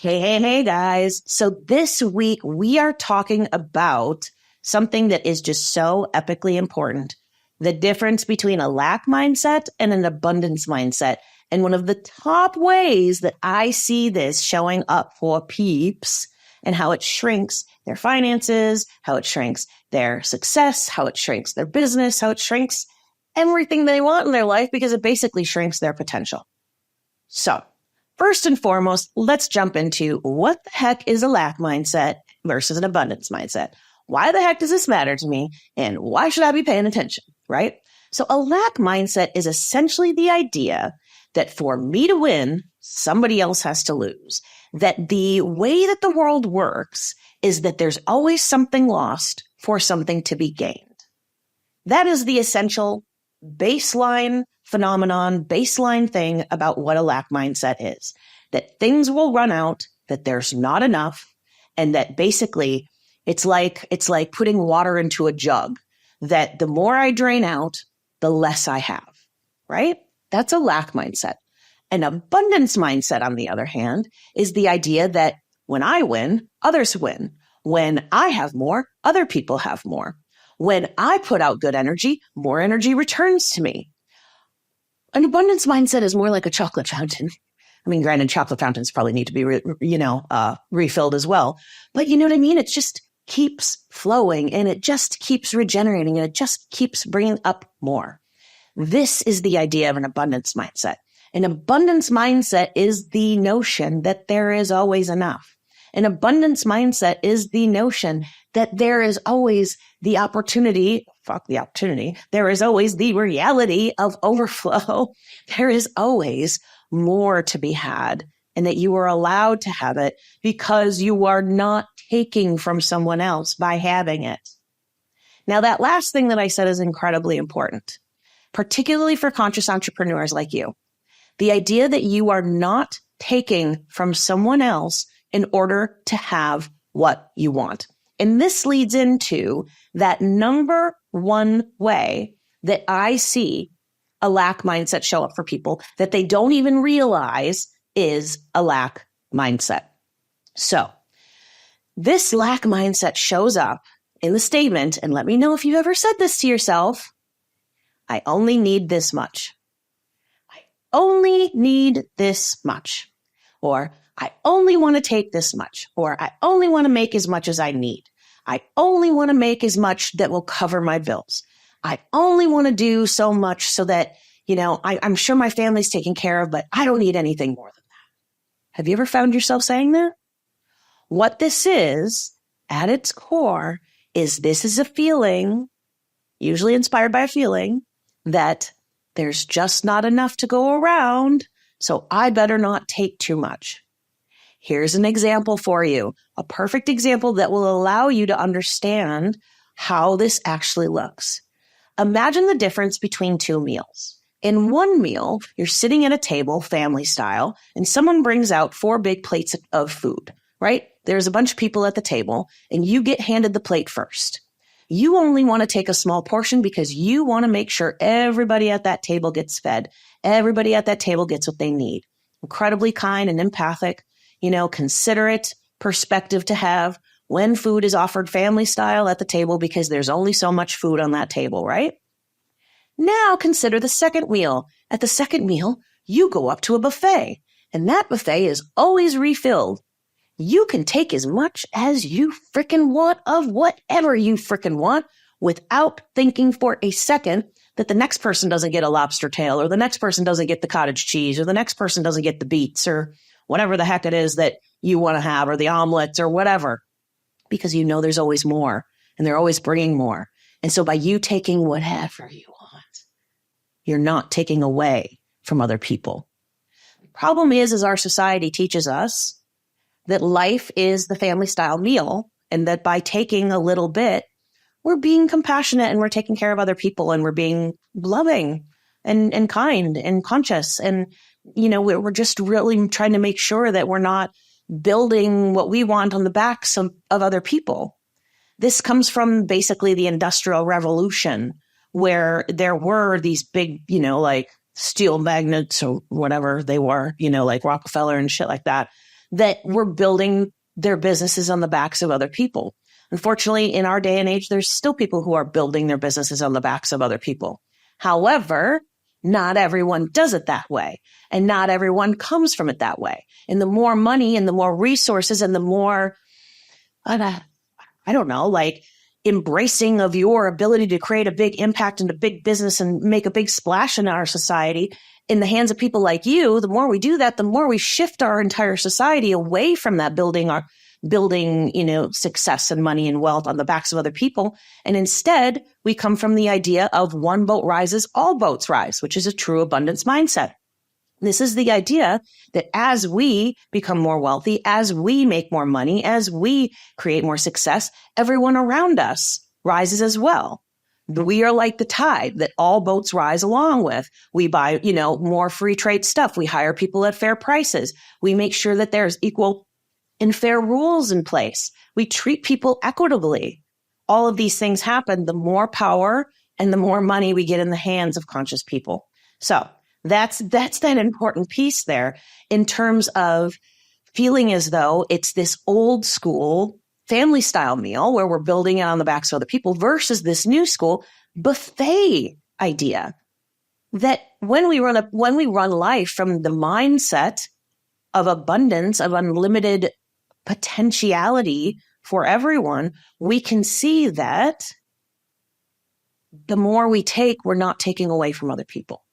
Hey, guys. So this week we are talking about something that is just so epically important. The difference between a lack mindset and an abundance mindset. And one of the top ways that I see this showing up for peeps and how it shrinks their finances, how it shrinks their success, how it shrinks their business, how it shrinks everything they want in their life because it basically shrinks their potential. So, first and foremost, let's jump into what the heck is a lack mindset versus an abundance mindset. Why the heck does this matter to me? And why should I be paying attention, right? So a lack mindset is essentially the idea that for me to win, somebody else has to lose. That the way that the world works is that there's always something lost for something to be gained. That is the essential baseline phenomenon, baseline thing about what a lack mindset is. That things will run out, that there's not enough, and that basically it's like putting water into a jug, that the more I drain out, the less I have, right? That's a lack mindset. An abundance mindset, on the other hand, is the idea that when I win, others win. When I have more, other people have more. When I put out good energy, more energy returns to me. An abundance mindset is more like a chocolate fountain. I mean, granted, chocolate fountains probably need to be, refilled as well. But you know what I mean? It just keeps flowing and it just keeps regenerating and it just keeps bringing up more. This is the idea of an abundance mindset. An abundance mindset is the notion that there is always enough. An abundance mindset is the notion that there is always the opportunity. There is always the reality of overflow. There is always more to be had and that you are allowed to have it because you are not taking from someone else by having it. Now, that last thing that I said is incredibly important, particularly for conscious entrepreneurs like you. The idea that you are not taking from someone else in order to have what you want. And this leads into that number one way that I see a lack mindset show up for people that they don't even realize is a lack mindset. So this lack mindset shows up in the statement, and let me know if you've ever said this to yourself, I only need this much. I only need this much. Or I only want to take this much. Or I only want to make as much as I need. I only want to make as much that will cover my bills. I only want to do so much so that, I'm sure my family's taken care of, but I don't need anything more than that. Have you ever found yourself saying that? What this is, at its core, is this is a feeling, usually inspired by a feeling, that there's just not enough to go around, so I better not take too much. Here's an example for you, a perfect example that will allow you to understand how this actually looks. Imagine the difference between two meals. In one meal, you're sitting at a table, family style, and someone brings out 4 big plates of food, right? There's a bunch of people at the table, and you get handed the plate first. You only want to take a small portion because you want to make sure everybody at that table gets fed. Everybody at that table gets what they need. Incredibly kind and empathic, considerate perspective to have when food is offered family style at the table because there's only so much food on that table, right? Now consider the second meal. At the second meal, you go up to a buffet, and that buffet is always refilled. You can take as much as you frickin' want of whatever you frickin' want without thinking for a second that the next person doesn't get a lobster tail or the next person doesn't get the cottage cheese or the next person doesn't get the beets or whatever the heck it is that you want to have or the omelets or whatever, because there's always more and they're always bringing more. And so by you taking whatever you want, you're not taking away from other people. The problem is our society teaches us that life is the family style meal and that by taking a little bit, we're being compassionate and we're taking care of other people and we're being loving and kind and conscious. And, we're just really trying to make sure that we're not building what we want on the backs of other people. This comes from basically the Industrial Revolution, where there were these big, like steel magnets or whatever they were, like Rockefeller and shit like that, that were building their businesses on the backs of other people. Unfortunately, in our day and age, there's still people who are building their businesses on the backs of other people. However, not everyone does it that way, and not everyone comes from it that way. And the more money and the more resources and the more, I don't know, like embracing of your ability to create a big impact and a big business and make a big splash in our society in the hands of people like you, the more we do that, the more we shift our entire society away from that building, success and money and wealth on the backs of other people. And instead, we come from the idea of one boat rises, all boats rise, which is a true abundance mindset. This is the idea that as we become more wealthy, as we make more money, as we create more success, everyone around us rises as well. We are like the tide that all boats rise along with. We buy, more free trade stuff. We hire people at fair prices. We make sure that there's equal and fair rules in place. We treat people equitably. All of these things happen the more power and the more money we get in the hands of conscious people. So that's that important piece there in terms of feeling as though it's this old school family style meal where we're building it on the backs of other people versus this new school buffet idea that when we run life from the mindset of abundance, of unlimited potentiality for everyone, we can see that the more we take, we're not taking away from other people.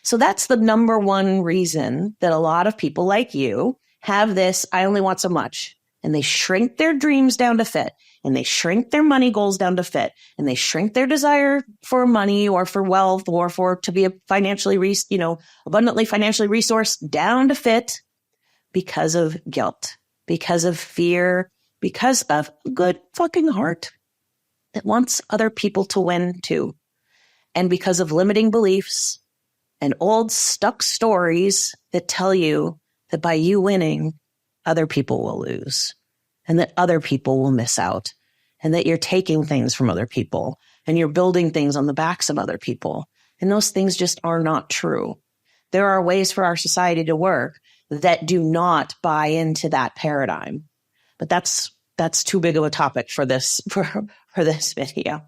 So that's the number one reason that a lot of people like you have this, I only want so much. And they shrink their dreams down to fit. And they shrink their money goals down to fit. And they shrink their desire for money or for wealth or for to be a abundantly financially resourced down to fit because of guilt, because of fear, because of a good fucking heart that wants other people to win too. And because of limiting beliefs and old stuck stories that tell you that by you winning, other people will lose and that other people will miss out and that you're taking things from other people and you're building things on the backs of other people. And those things just are not true. There are ways for our society to work that do not buy into that paradigm. But that's too big of a topic for this video.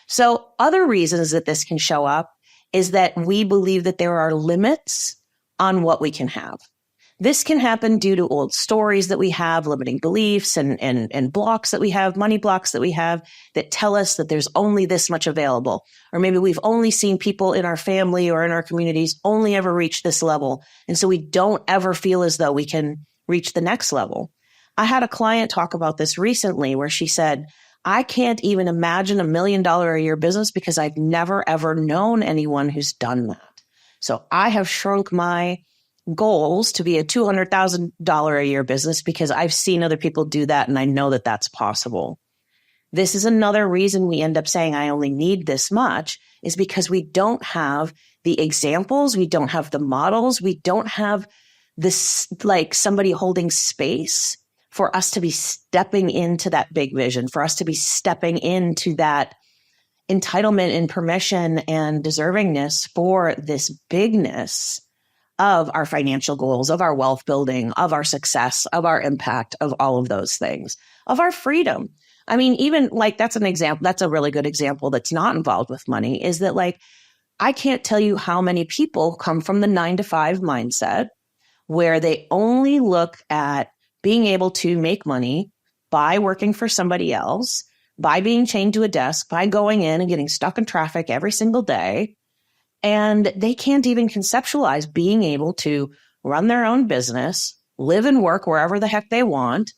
So other reasons that this can show up is that we believe that there are limits on what we can have. This can happen due to old stories that we have, limiting beliefs and blocks that we have, money blocks that we have that tell us that there's only this much available. Or maybe we've only seen people in our family or in our communities only ever reach this level. And so we don't ever feel as though we can reach the next level. I had a client talk about this recently where she said, I can't even imagine $1 million a year business because I've never, ever known anyone who's done that. So I have shrunk my goals to be a $200,000 a year business because I've seen other people do that and I know that that's possible. This is another reason we end up saying I only need this much is because we don't have the examples, we don't have the models, we don't have this like somebody holding space for us to be stepping into that big vision, for us to be stepping into that entitlement and permission and deservingness for this bigness of our financial goals, of our wealth building, of our success, of our impact, of all of those things, of our freedom. I mean, even like that's an example, that's a really good example that's not involved with money is that like, I can't tell you how many people come from the 9-to-5 mindset where they only look at being able to make money by working for somebody else, by being chained to a desk, by going in and getting stuck in traffic every single day. And they can't even conceptualize being able to run their own business, live and work wherever the heck they want,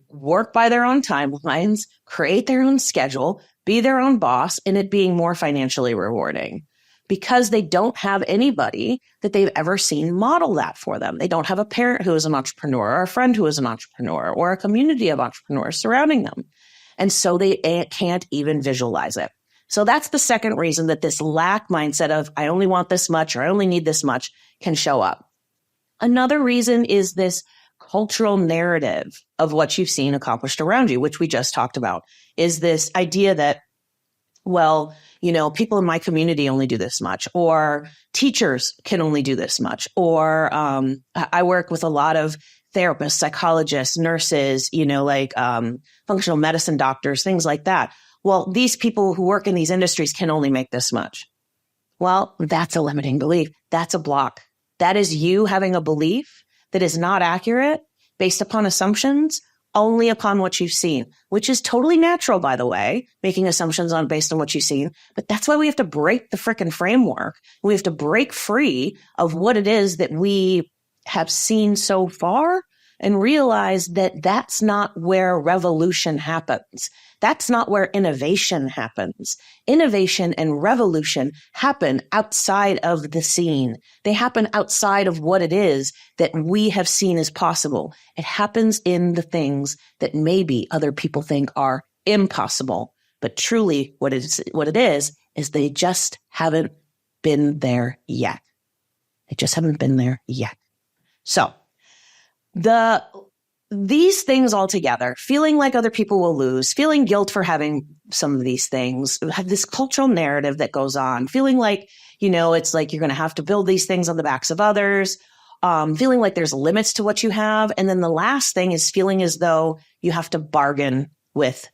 work by their own timelines, create their own schedule, be their own boss, and it being more financially rewarding because they don't have anybody that they've ever seen model that for them. They don't have a parent who is an entrepreneur or a friend who is an entrepreneur or a community of entrepreneurs surrounding them. And so they can't even visualize it. So that's the second reason that this lack mindset of I only want this much or I only need this much can show up. Another reason is this cultural narrative of what you've seen accomplished around you, which we just talked about, is this idea that, well, you know, people in my community only do this much, or teachers can only do this much, or I work with a lot of therapists, psychologists, nurses, functional medicine doctors, things like that. Well, these people who work in these industries can only make this much. Well, that's a limiting belief. That's a block. That is you having a belief that is not accurate based upon assumptions only upon what you've seen, which is totally natural, by the way, making assumptions based on what you've seen. But that's why we have to break the frickin' framework. We have to break free of what it is that we have seen so far and realize that that's not where revolution happens. That's not where innovation happens. Innovation and revolution happen outside of the scene. They happen outside of what it is that we have seen as possible. It happens in the things that maybe other people think are impossible. But truly what it is they just haven't been there yet. They just haven't been there yet. So these things all together, feeling like other people will lose, feeling guilt for having some of these things, have this cultural narrative that goes on, feeling like, it's like you're going to have to build these things on the backs of others, feeling like there's limits to what you have. And then the last thing is feeling as though you have to bargain with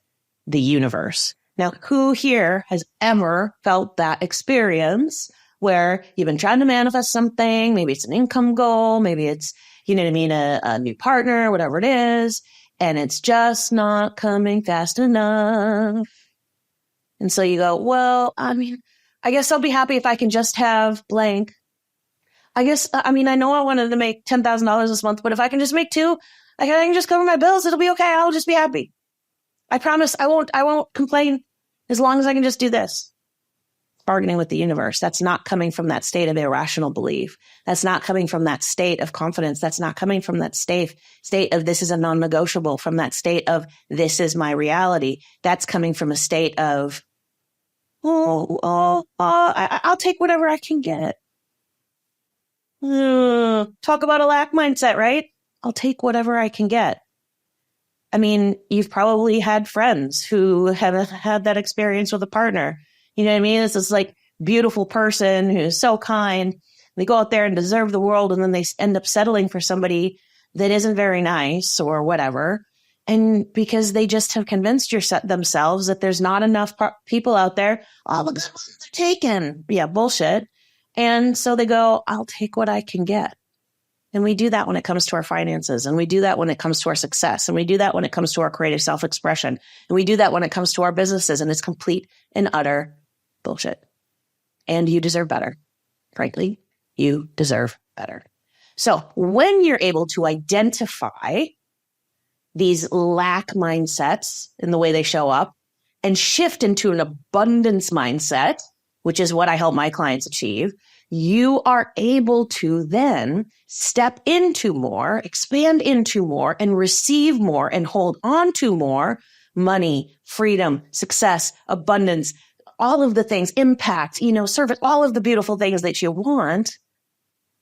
the universe. Now, who here has ever felt that experience where you've been trying to manifest something? Maybe it's an income goal. Maybe it's, a new partner, whatever it is, and it's just not coming fast enough. And so you go, well, I guess I'll be happy if I can just have blank. I know I wanted to make $10,000 this month, but if I can just make two, I can just cover my bills. It'll be okay. I'll just be happy. I promise I won't complain as long as I can just do this. Bargaining with the universe. That's not coming from that state of irrational belief. That's not coming from that state of confidence. That's not coming from that state of this is a non-negotiable, from that state of this is my reality. That's coming from a state of, I'll take whatever I can get. Talk about a lack mindset, right? I'll take whatever I can get. You've probably had friends who have had that experience with a partner. You know what I mean? It's this like beautiful person who's so kind. They go out there and deserve the world, and then they end up settling for somebody that isn't very nice or whatever. And because they just have convinced themselves that there's not enough people out there, all the good ones are taken. Yeah, bullshit. And so they go, I'll take what I can get. And we do that when it comes to our finances. And we do that when it comes to our success. And we do that when it comes to our creative self-expression. And we do that when it comes to our businesses. And it's complete and utter bullshit. And you deserve better. Frankly, you deserve better. So when you're able to identify these lack mindsets in the way they show up and shift into an abundance mindset, which is what I help my clients achieve, you are able to then step into more, expand into more, and receive more and hold on to more money, freedom, success, abundance, all of the things, impact, service, all of the beautiful things that you want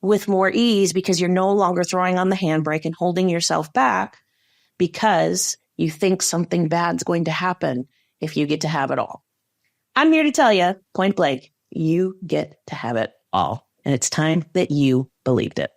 with more ease, because you're no longer throwing on the handbrake and holding yourself back because you think something bad's going to happen if you get to have it all. I'm here to tell you, point blank, you get to have it all. And it's time that you believed it.